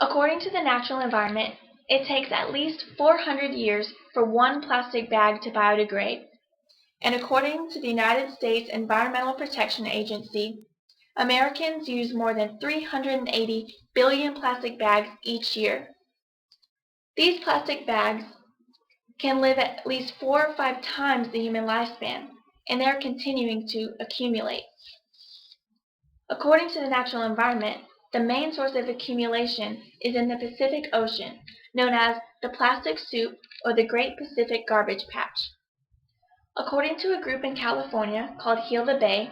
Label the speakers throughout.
Speaker 1: According to the natural environment, it takes at least 400 years for one plastic bag to biodegrade. And according to the United States Environmental Protection Agency, Americans use more than 380 billion plastic bags each year. These plastic bags can live at least 4 or 5 times the human lifespan, and they are continuing to accumulate. According to the natural environment, the main source of accumulation is in the Pacific Ocean, known as the plastic soup or the Great Pacific Garbage Patch. According to a group in California called Heal the Bay,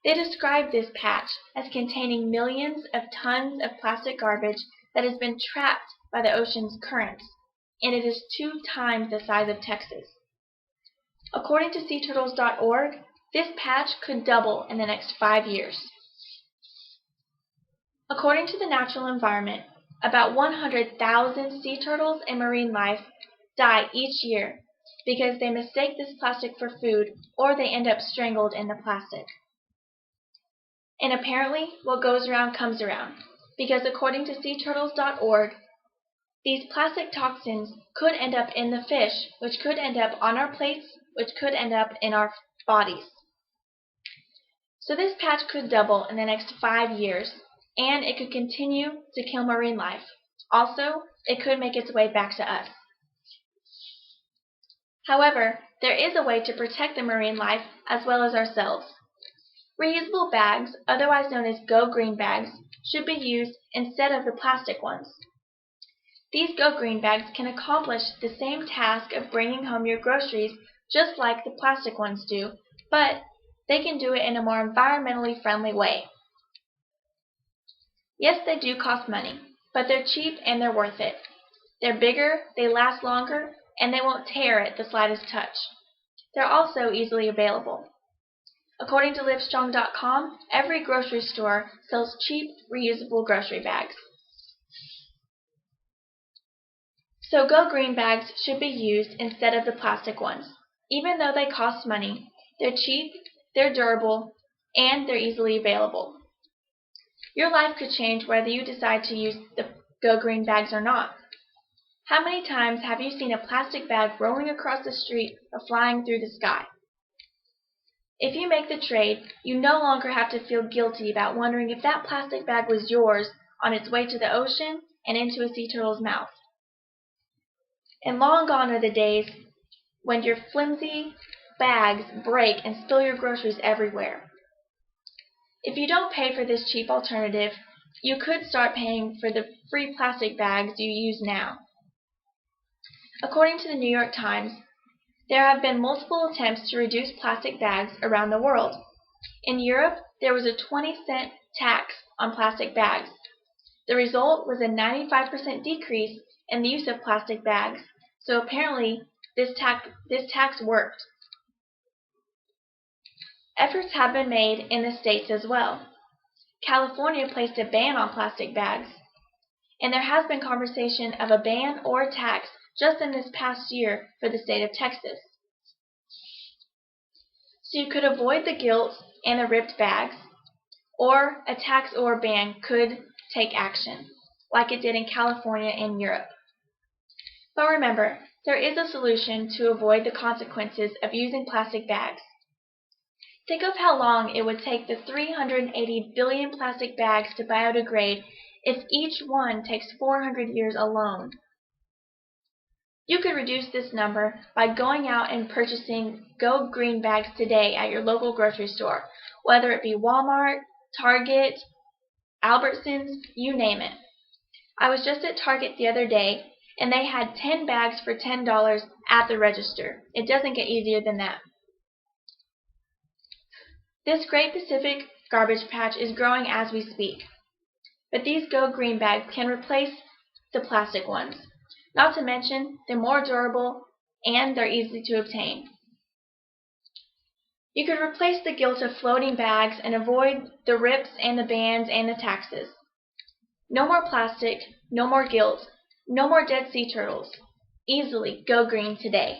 Speaker 1: they describe this patch as containing millions of tons of plastic garbage that has been trapped by the ocean's currents, and it is 2 times the size of Texas. According to SeaTurtles.org, this patch could double in the next 5 years. According to the natural environment, about 100,000 sea turtles and marine life die each year because they mistake this plastic for food or they end up strangled in the plastic. And apparently, what goes around comes around, because according to SeaTurtles.org, these plastic toxins could end up in the fish, which could end up on our plates, which could end up in our bodies. So this patch could double in the next 5 years, and it could continue to kill marine life. Also, it could make its way back to us. However, there is a way to protect the marine life as well as ourselves. Reusable bags, otherwise known as Go Green bags, should be used instead of the plastic ones. These Go Green bags can accomplish the same task of bringing home your groceries just like the plastic ones do, but they can do it in a more environmentally friendly way. Yes, they do cost money, but they're cheap and they're worth it. They're bigger, they last longer, and they won't tear at the slightest touch. They're also easily available. According to Livestrong.com, every grocery store sells cheap, reusable grocery bags. So Go Green bags should be used instead of the plastic ones. Even though they cost money, they're cheap, they're durable, and they're easily available. Your life could change whether you decide to use the Go Green bags or not. How many times have you seen a plastic bag rolling across the street or flying through the sky? If you make the trade, you no longer have to feel guilty about wondering if that plastic bag was yours on its way to the ocean and into a sea turtle's mouth. And long gone are the days when your flimsy bags break and spill your groceries everywhere. If you don't pay for this cheap alternative, you could start paying for the free plastic bags you use now. According to the New York Times, there have been multiple attempts to reduce plastic bags around the world. In Europe, there was a 20-cent tax on plastic bags. The result was a 95% decrease in the use of plastic bags, so apparently this tax worked. Efforts have been made in the states as well. California placed a ban on plastic bags, and there has been conversation of a ban or a tax just in this past year for the state of Texas. So you could avoid the guilt and the ripped bags, or a tax or a ban could take action, like it did in California and Europe. But remember, there is a solution to avoid the consequences of using plastic bags. Think of how long it would take the 380 billion plastic bags to biodegrade if each one takes 400 years alone. You could reduce this number by going out and purchasing Go Green bags today at your local grocery store, whether it be Walmart, Target, Albertsons, you name it. I was just at Target the other day, and they had 10 bags for $10 at the register. It doesn't get easier than that. This Great Pacific Garbage Patch is growing as we speak, but these Go Green bags can replace the plastic ones. Not to mention, they're more durable and they're easy to obtain. You could replace the guilt of floating bags and avoid the rips and the bans and the taxes. No more plastic, no more guilt, no more dead sea turtles. Easily Go Green today.